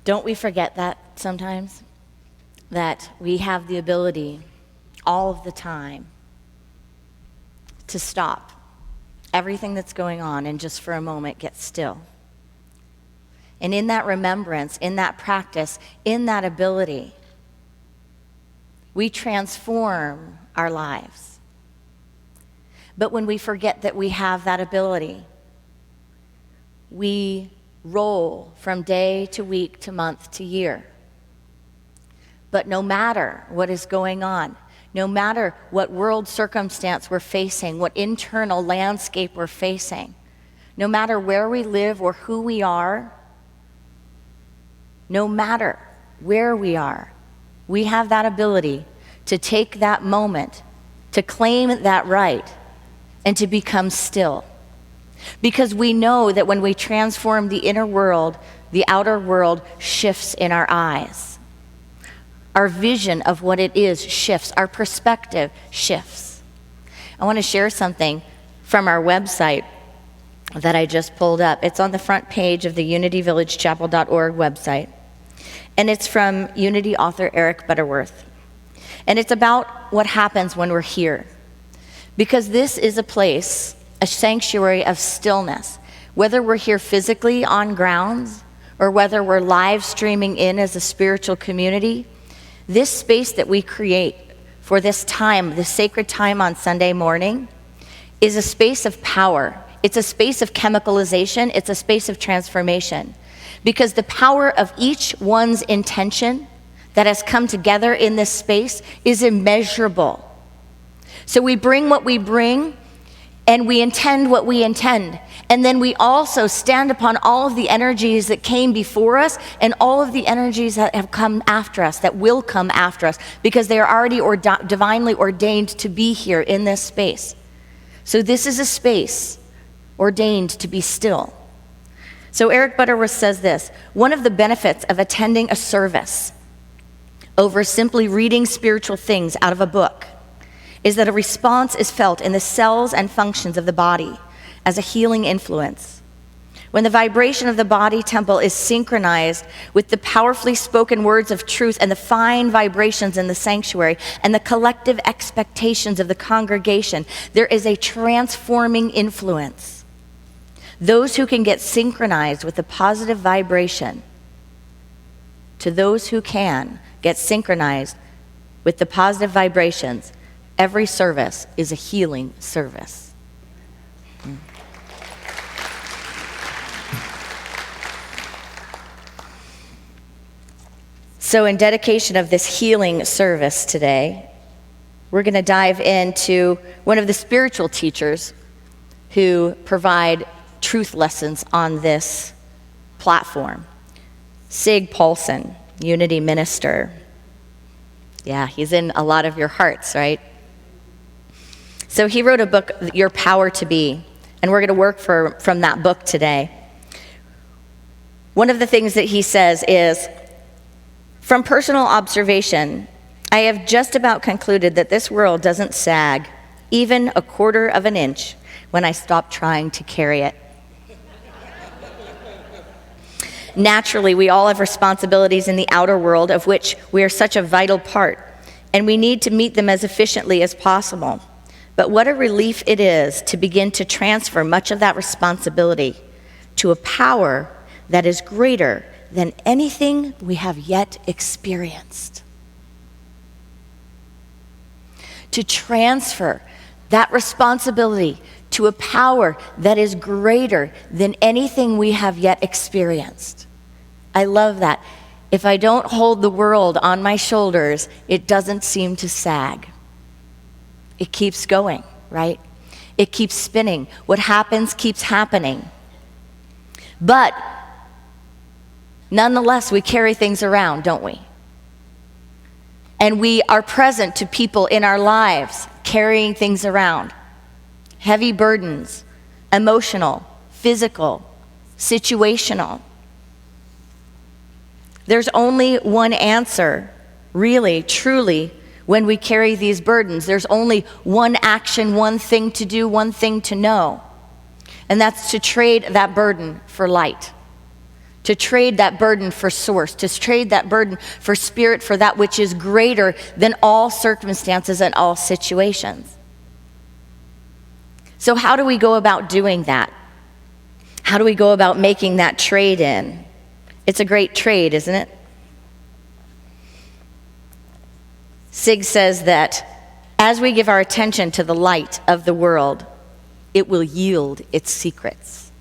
Don't we forget that sometimes? That we have the ability all of the time to stop everything that's going on and just for a moment get still. And in that remembrance, in that practice, in that ability, we transform our lives. But when we forget that we have that ability, we roll from day to week to month to year. But no matter what is going on, no matter what world circumstance we're facing, what internal landscape we're facing, no matter where we live or who we are, no matter where we are, we have that ability to take that moment, to claim that right, and to become still. Because we know that when we transform the inner world, the outer world shifts in our eyes. Our vision of what it is shifts. Our perspective shifts. I want to share something from our website that I just pulled up. It's on the front page of the unityvillagechapel.org website. And it's from Unity author Eric Butterworth. And it's about what happens when we're here. Because this is a place, a sanctuary of stillness. Whether we're here physically on grounds or whether we're live streaming in as a spiritual community, this space that we create for this time, this sacred time on Sunday morning, is a space of power. It's a space of chemicalization. It's a space of transformation. Because the power of each one's intention that has come together in this space is immeasurable. So we bring what we bring, and we intend what we intend. And then we also stand upon all of the energies that came before us and all of the energies that have come after us, that will come after us, because they are already divinely ordained to be here in this space. So this is a space ordained to be still. So Eric Butterworth says this: one of the benefits of attending a service over simply reading spiritual things out of a book is that a response is felt in the cells and functions of the body as a healing influence. When the vibration of the body temple is synchronized with the powerfully spoken words of truth and the fine vibrations in the sanctuary and the collective expectations of the congregation, there is a transforming influence. Those who can get synchronized with the positive vibration, to those who can get synchronized with the positive vibrations, every service is a healing service. So in dedication of this healing service today, we're going to dive into one of the spiritual teachers who provide truth lessons on this platform. Sig Paulson, Unity minister. Yeah, he's in a lot of your hearts, right? So he wrote a book, Your Power to Be, and we're going to work from that book today. One of the things that he says is, from personal observation, I have just about concluded that this world doesn't sag even a quarter of an inch when I stop trying to carry it. Naturally, we all have responsibilities in the outer world of which we are such a vital part, and we need to meet them as efficiently as possible. But what a relief it is to begin to transfer much of that responsibility to a power that is greater than anything we have yet experienced. To transfer that responsibility to a power that is greater than anything we have yet experienced. I love that. If I don't hold the world on my shoulders, it doesn't seem to sag. It keeps going, right? It keeps spinning. What happens keeps happening. But nonetheless, we carry things around, don't we? And we are present to people in our lives, carrying things around. Heavy burdens, emotional, physical, situational. There's only one answer, really, truly, when we carry these burdens. There's only one action, one thing to do, one thing to know. And that's to trade that burden for light. to trade that burden for source, to trade that burden for spirit, for that which is greater than all circumstances and all situations. So how do we go about doing that? How do we go about making that trade in? It's a great trade, isn't it? Sig says that as we give our attention to the light of the world, it will yield its secrets.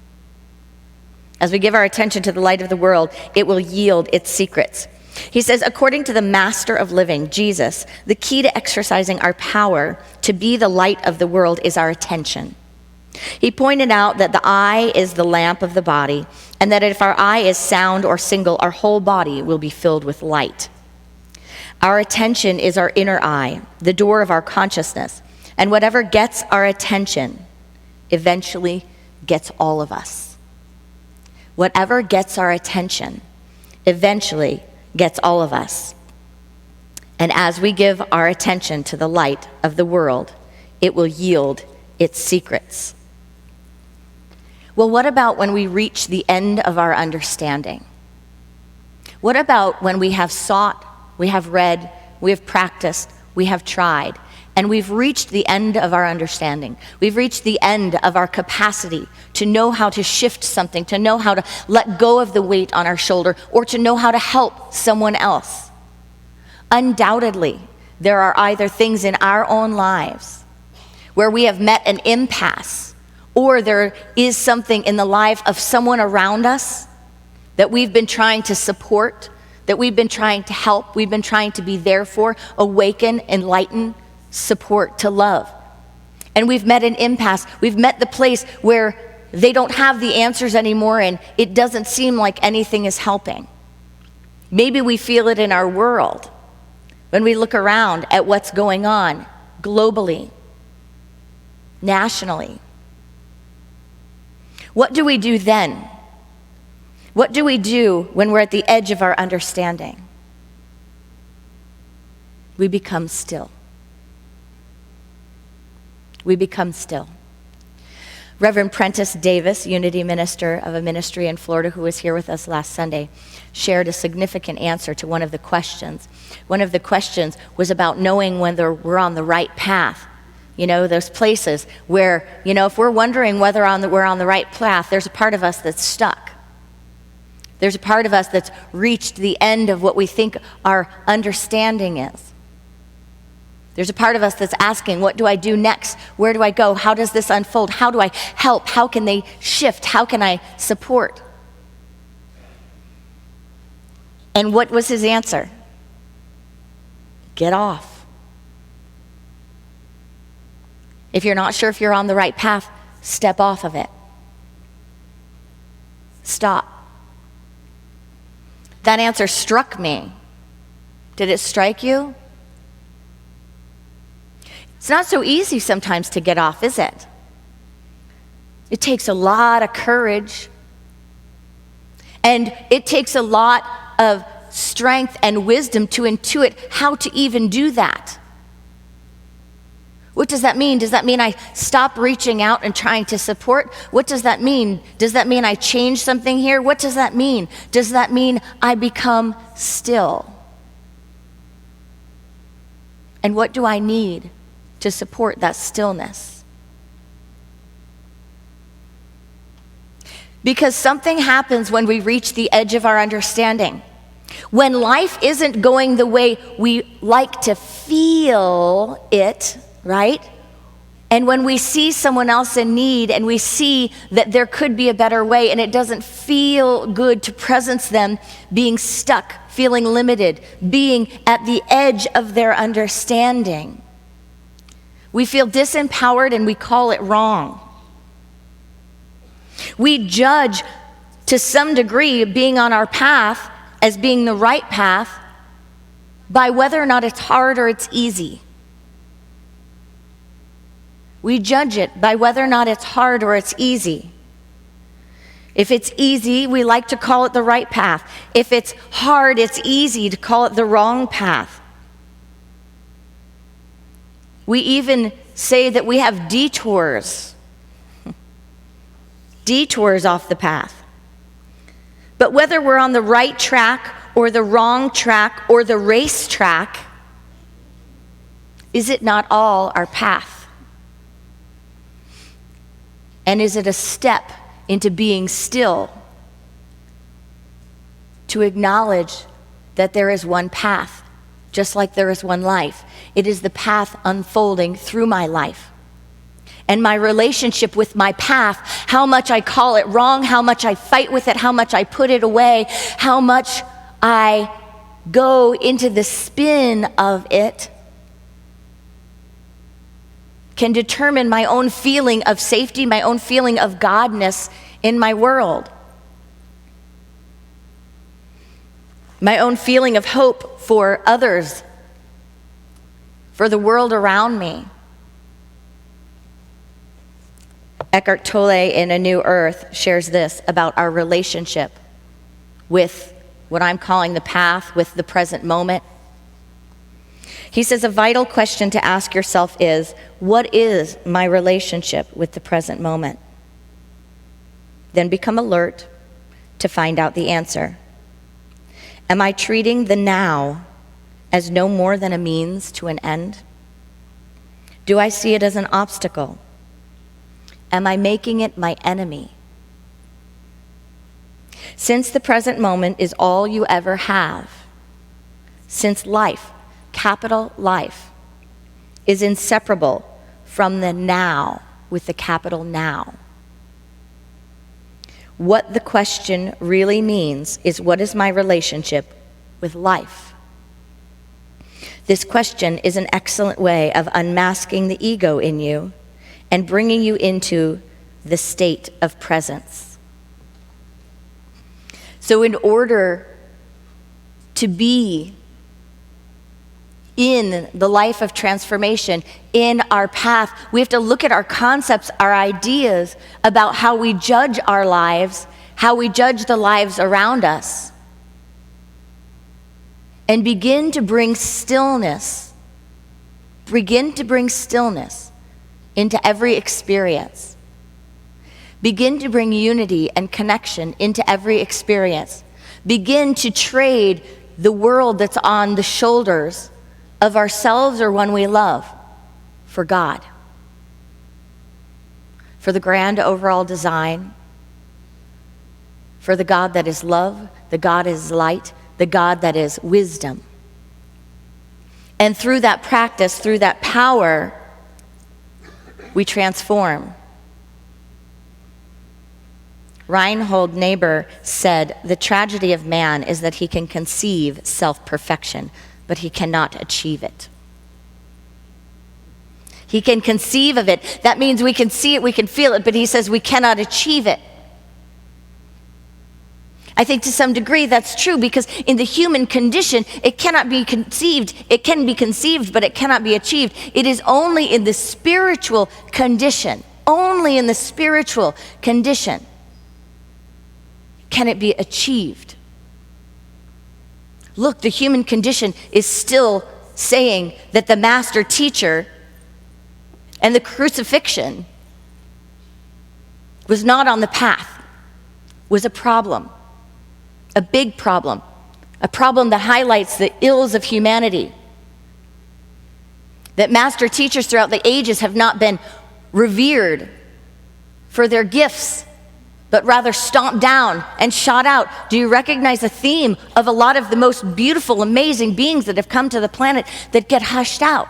As we give our attention to the light of the world, it will yield its secrets. He says, according to the master of living, Jesus, the key to exercising our power to be the light of the world is our attention. He pointed out that the eye is the lamp of the body, and that if our eye is sound or single, our whole body will be filled with light. Our attention is our inner eye, the door of our consciousness, and whatever gets our attention eventually gets all of us. Whatever gets our attention eventually gets all of us. And as we give our attention to the light of the world, it will yield its secrets. Well, what about when we reach the end of our understanding? What about when we have sought, we have read, we have practiced, we have tried, and we've reached the end of our understanding? We've reached the end of our capacity to know how to shift something, to know how to let go of the weight on our shoulder, or to know how to help someone else. Undoubtedly, there are either things in our own lives where we have met an impasse, or there is something in the life of someone around us that we've been trying to support, that we've been trying to help, we've been trying to be there for, awaken, enlighten, support, to love. And we've met an impasse. We've met the place where they don't have the answers anymore and it doesn't seem like anything is helping. Maybe we feel it in our world when we look around at what's going on globally, nationally. What do we do then? What do we do when we're at the edge of our understanding? We become still. We become still. Reverend Prentice Davis, Unity Minister of a ministry in Florida who was here with us last Sunday, shared a significant answer to one of the questions. One of the questions was about knowing whether we're on the right path. You know, those places where, you know, if we're wondering whether we're on the right path, there's a part of us that's stuck. There's a part of us that's reached the end of what we think our understanding is. There's a part of us that's asking, what do I do next? Where do I go? How does this unfold? How do I help? How can they shift? How can I support? And what was his answer? Get off. If you're not sure if you're on the right path, step off of it. Stop. That answer struck me. Did it strike you? It's not so easy sometimes to get off, is it? It takes a lot of courage. And it takes a lot of strength and wisdom to intuit how to even do that. What does that mean? Does that mean I stop reaching out and trying to support? What does that mean? Does that mean I change something here? What does that mean? Does that mean I become still? And what do I need to support that stillness? Because something happens when we reach the edge of our understanding. When life isn't going the way we like to feel it, right? And when we see someone else in need and we see that there could be a better way and it doesn't feel good to presence them being stuck, feeling limited, being at the edge of their understanding, we feel disempowered and we call it wrong. We judge to some degree being on our path as being the right path by whether or not it's hard or it's easy. We judge it by whether or not it's hard or it's easy. If it's easy, we like to call it the right path. If it's hard, it's easy to call it the wrong path. We even say that we have detours. Detours off the path. But whether we're on the right track or the wrong track or the race track, is it not all our path? And is it a step into being still to acknowledge that there is one path, just like there is one life? It is the path unfolding through my life. And my relationship with my path, how much I call it wrong, how much I fight with it, how much I put it away, how much I go into the spin of it, can determine my own feeling of safety, my own feeling of Godness in my world, my own feeling of hope for others, for the world around me. Eckhart Tolle in A New Earth shares this about our relationship with what I'm calling the path, with the present moment. He says, a vital question to ask yourself is, what is my relationship with the present moment? Then become alert to find out the answer. Am I treating the now as no more than a means to an end? Do I see it as an obstacle? Am I making it my enemy? Since the present moment is all you ever have, since life, capital life, is inseparable from the now with the capital Now, what the question really means is, what is my relationship with life? This question is an excellent way of unmasking the ego in you and bringing you into the state of presence. So in order to be in the life of transformation, in our path, we have to look at our concepts, our ideas about how we judge our lives, how we judge the lives around us, and begin to bring stillness. Begin to bring stillness into every experience. Begin to bring unity and connection into every experience. Begin to trade the world that's on the shoulders of ourselves or one we love for God, for the grand overall design, for the God that is love, the God that is light, the God that is wisdom. And through that practice, through that power, we transform. Reinhold Niebuhr said, the tragedy of man is that he can conceive self-perfection, but he cannot achieve it. He can conceive of it. That means we can see it, we can feel it, but he says we cannot achieve it. I think to some degree that's true, because in the human condition, it cannot be conceived. It can be conceived, but it cannot be achieved. It is only in the spiritual condition, only in the spiritual condition can it be achieved. Look, the human condition is still saying that the master teacher and the crucifixion was not on the path, was a problem, a big problem, a problem that highlights the ills of humanity. That master teachers throughout the ages have not been revered for their gifts, but rather stomped down and shot out. Do you recognize a theme of a lot of the most beautiful, amazing beings that have come to the planet that get hushed out?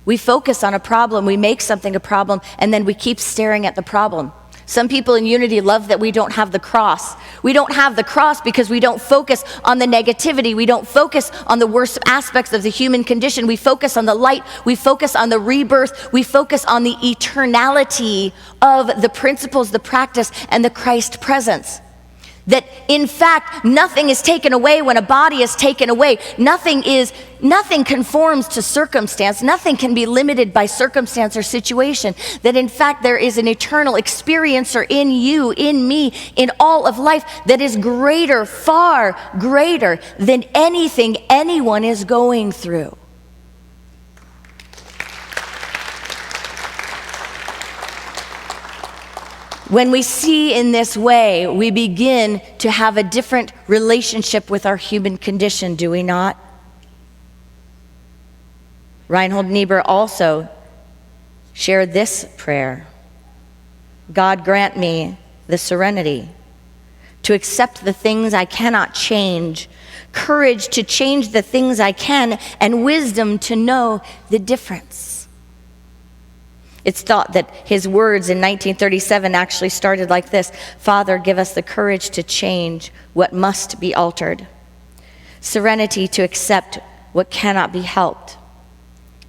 We focus on a problem, we make something a problem, and then we keep staring at the problem. Some people in Unity love that we don't have the cross. We don't have the cross because we don't focus on the negativity. We don't focus on the worst aspects of the human condition. We focus on the light. We focus on the rebirth. We focus on the eternality of the principles, the practice, and the Christ presence. That in fact, nothing is taken away when a body is taken away. Nothing conforms to circumstance. Nothing can be limited by circumstance or situation. That in fact, there is an eternal experiencer in you, in me, in all of life that is greater, far greater than anything anyone is going through. When we see in this way, we begin to have a different relationship with our human condition, do we not? Reinhold Niebuhr also shared this prayer: God grant me the serenity to accept the things I cannot change, courage to change the things I can, and wisdom to know the difference. It's thought that his words in 1937 actually started like this: Father, give us the courage to change what must be altered, serenity to accept what cannot be helped,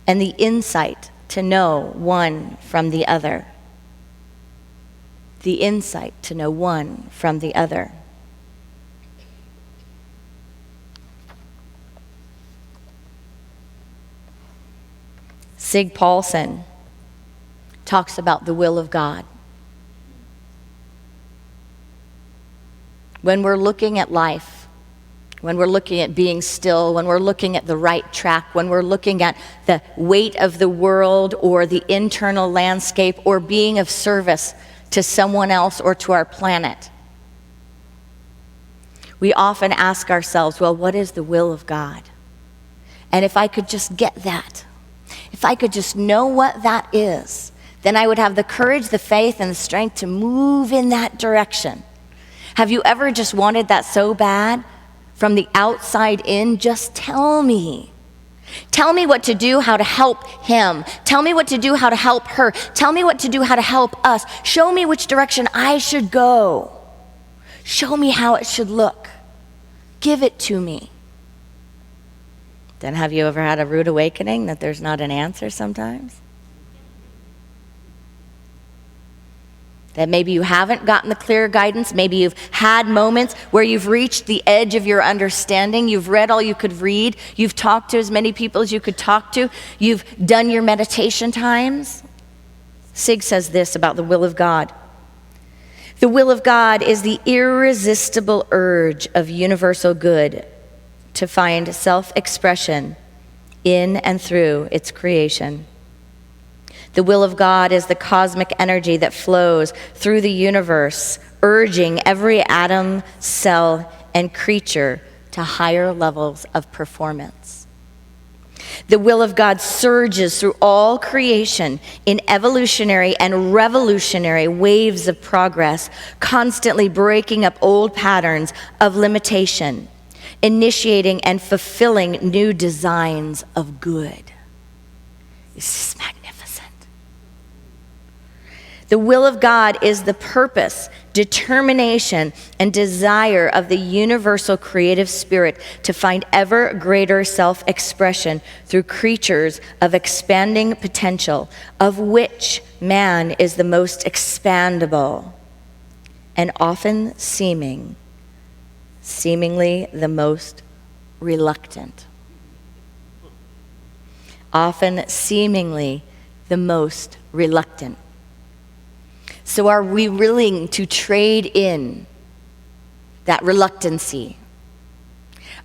and the insight to know one from the other. The insight to know one from the other. Sig Paulson talks about the will of God. When we're looking at life, when we're looking at being still, when we're looking at the right track, when we're looking at the weight of the world or the internal landscape or being of service to someone else or to our planet, we often ask ourselves, well, what is the will of God? And if I could just get that, if I could just know what that is, then I would have the courage, the faith, and the strength to move in that direction. Have you ever just wanted that so bad? From the outside in, just tell me. Tell me what to do, how to help him. Tell me what to do, how to help her. Tell me what to do, how to help us. Show me which direction I should go. Show me how it should look. Give it to me. Then have you ever had a rude awakening that there's not an answer sometimes? That maybe you haven't gotten the clear guidance. Maybe you've had moments where you've reached the edge of your understanding. You've read all you could read. You've talked to as many people as you could talk to. You've done your meditation times. Sig says this about the will of God. The will of God is the irresistible urge of universal good to find self-expression in and through its creation. The will of God is the cosmic energy that flows through the universe, urging every atom, cell, and creature to higher levels of performance. The will of God surges through all creation in evolutionary and revolutionary waves of progress, constantly breaking up old patterns of limitation, initiating and fulfilling new designs of good. This is magnificent. The will of God is the purpose, determination, and desire of the universal creative spirit to find ever greater self-expression through creatures of expanding potential, of which man is the most expandable and often seemingly the most reluctant. Often seemingly the most reluctant. So are we willing to trade in that reluctancy?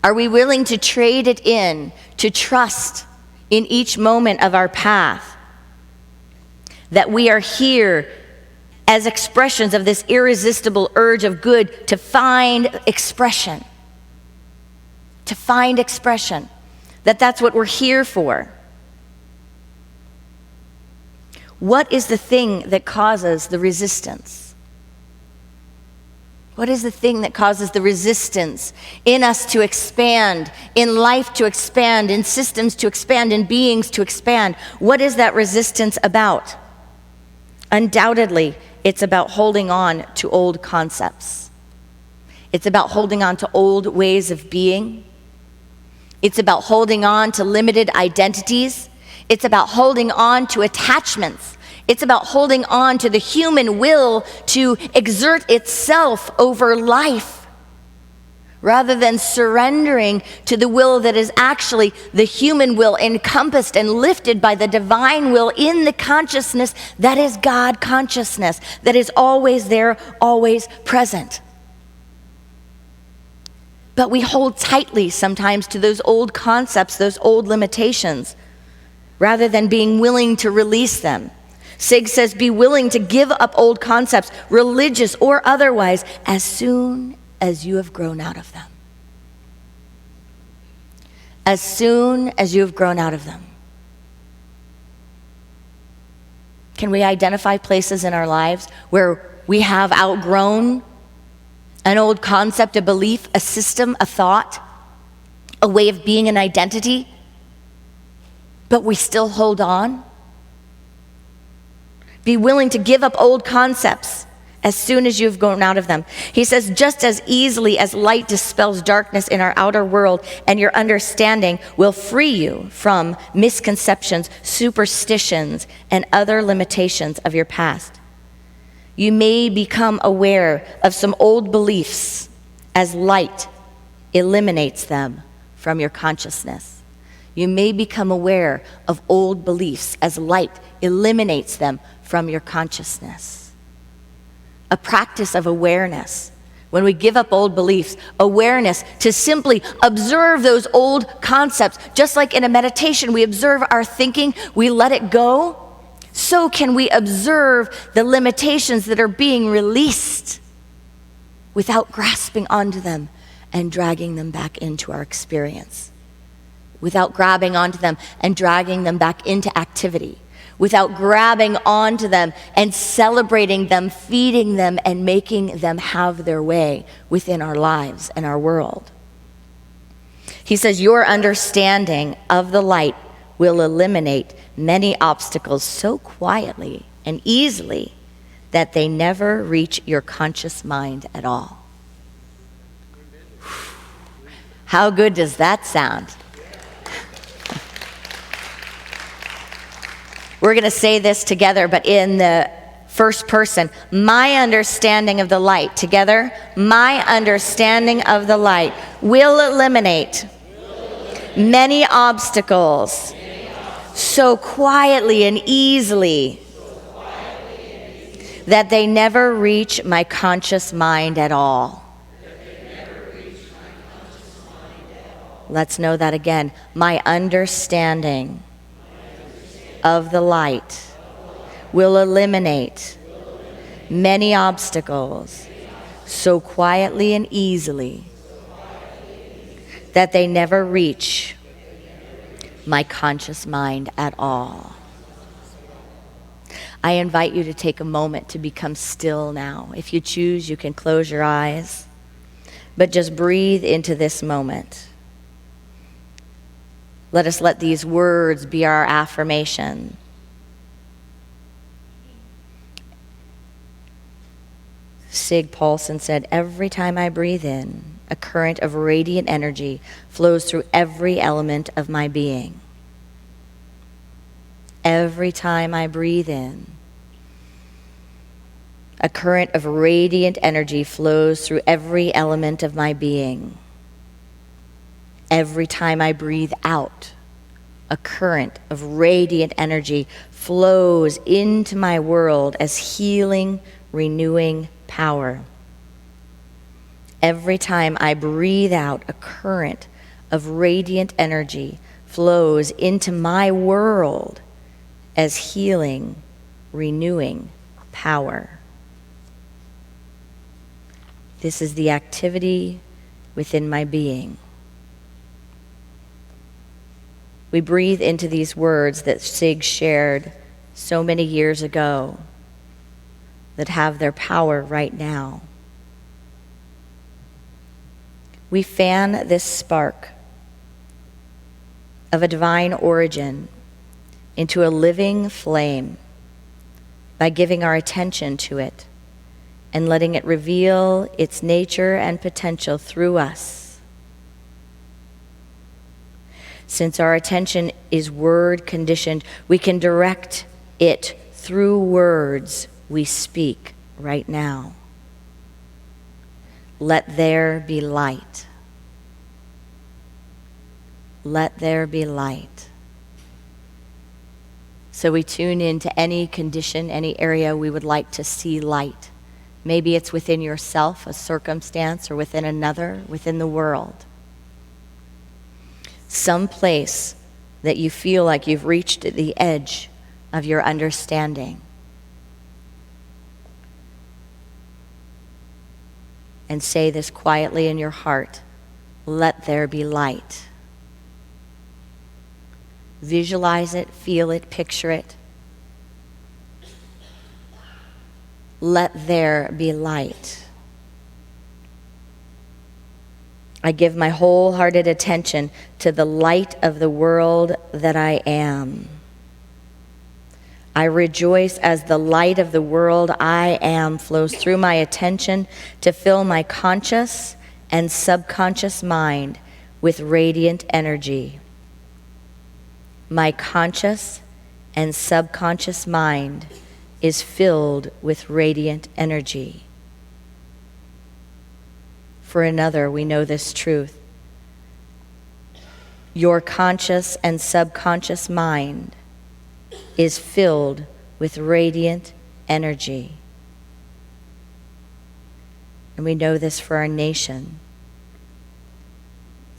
Are we willing to trade it in to trust in each moment of our path that we are here as expressions of this irresistible urge of good to find expression? To find expression. That's what we're here for. What is the thing that causes the resistance? What is the thing that causes the resistance in us to expand, in life to expand, in systems to expand, in beings to expand? What is that resistance about? Undoubtedly, it's about holding on to old concepts. It's about holding on to old ways of being. It's about holding on to limited identities. It's about holding on to attachments. It's about holding on to the human will to exert itself over life, rather than surrendering to the will that is actually the human will, encompassed and lifted by the divine will in the consciousness that is God consciousness, that is always there, always present. But we hold tightly sometimes to those old concepts, those old limitations, rather than being willing to release them, Sig says, be willing to give up old concepts, religious or otherwise, as soon as you have grown out of them. As soon as you have grown out of them. Can we identify places in our lives where we have outgrown an old concept, a belief, a system, a thought, a way of being, an identity, but we still hold on? Be willing to give up old concepts as soon as you've grown out of them. He says, just as easily as light dispels darkness in our outer world, and your understanding will free you from misconceptions, superstitions, and other limitations of your past. You may become aware of some old beliefs as light eliminates them from your consciousness. You may become aware of old beliefs as light eliminates them from your consciousness. A practice of awareness. When we give up old beliefs, awareness to simply observe those old concepts. Just like in a meditation, we observe our thinking, we let it go. So can we observe the limitations that are being released without grasping onto them and dragging them back into our experience. Without grabbing onto them and dragging them back into activity. Without grabbing onto them and celebrating them, feeding them, and making them have their way within our lives and our world. He says, your understanding of the light will eliminate many obstacles so quietly and easily that they never reach your conscious mind at all. How good does that sound? We're going to say this together, but in the first person. My understanding of the light. Together. My understanding of the light will eliminate many obstacles so quietly and easily that they never reach my conscious mind at all. Let's know that again. My understanding of the light will eliminate many obstacles so quietly and easily that they never reach my conscious mind at all. I invite you to take a moment to become still now. If you choose, you can close your eyes, but just breathe into this moment. Let us let these words be our affirmation. Sig Paulson said, every time I breathe in, a current of radiant energy flows through every element of my being. Every time I breathe in, a current of radiant energy flows through every element of my being. Every time I breathe out, a current of radiant energy flows into my world as healing, renewing power. Every time I breathe out, a current of radiant energy flows into my world as healing, renewing power. This is the activity within my being. We breathe into these words that Sig shared so many years ago that have their power right now. We fan this spark of a divine origin into a living flame by giving our attention to it and letting it reveal its nature and potential through us. Since our attention is word conditioned, we can direct it through words we speak right now. Let there be light. Let there be light. So we tune into any condition, any area we would like to see light. Maybe it's within yourself, a circumstance, or within another, within the world. Some place that you feel like you've reached the edge of your understanding. And say this quietly in your heart: let there be light. Visualize it, feel it, picture it. Let there be light. I give my wholehearted attention to the light of the world that I am. I rejoice as the light of the world I am flows through my attention to fill my conscious and subconscious mind with radiant energy. My conscious and subconscious mind is filled with radiant energy. For another, we know this truth. Your conscious and subconscious mind is filled with radiant energy. And we know this for our nation.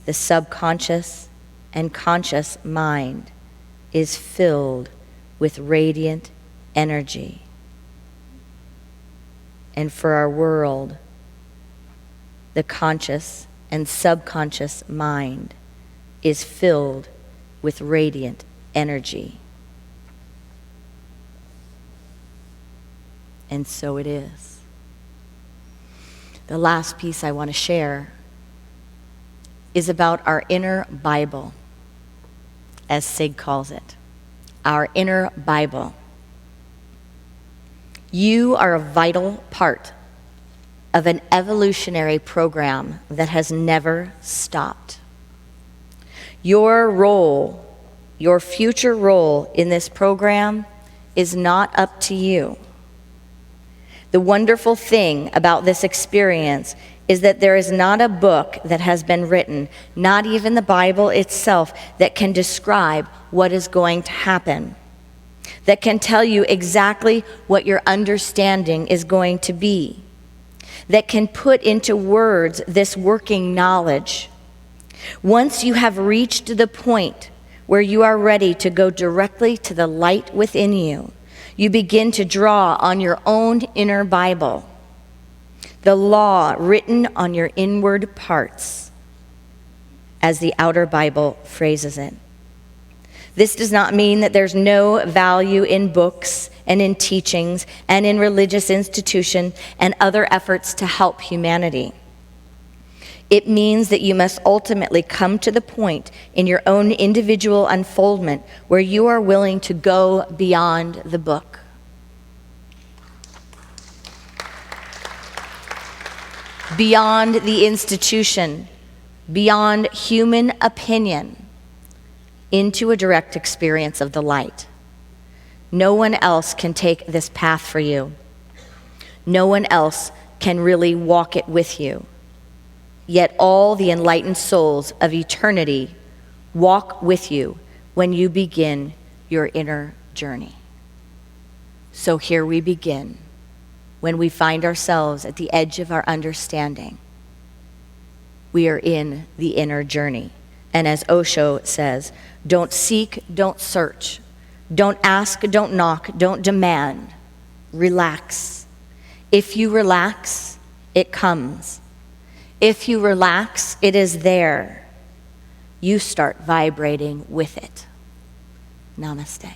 The subconscious and conscious mind is filled with radiant energy. And for our world, the conscious and subconscious mind is filled with radiant energy. And so it is. The last piece I want to share is about our inner Bible, as Sig calls it. Our inner Bible. You are a vital part of an evolutionary program that has never stopped. Your role, your future role in this program is not up to you. The wonderful thing about this experience is that there is not a book that has been written, not even the Bible itself, that can describe what is going to happen, that can tell you exactly what your understanding is going to be, that can put into words this working knowledge. Once you have reached the point where you are ready to go directly to the light within you, you begin to draw on your own inner Bible, the law written on your inward parts, as the outer Bible phrases it. This does not mean that there's no value in books and in teachings and in religious institution and other efforts to help humanity. It means that you must ultimately come to the point in your own individual unfoldment where you are willing to go beyond the book. Beyond the institution, beyond human opinion, into a direct experience of the light. No one else can take this path for you. No one else can really walk it with you. Yet all the enlightened souls of eternity walk with you when you begin your inner journey. So here we begin, when we find ourselves at the edge of our understanding. We are in the inner journey. And as Osho says, don't seek, don't search. Don't ask, don't knock, don't demand. Relax. If you relax, it comes. If you relax, it is there. You start vibrating with it. Namaste.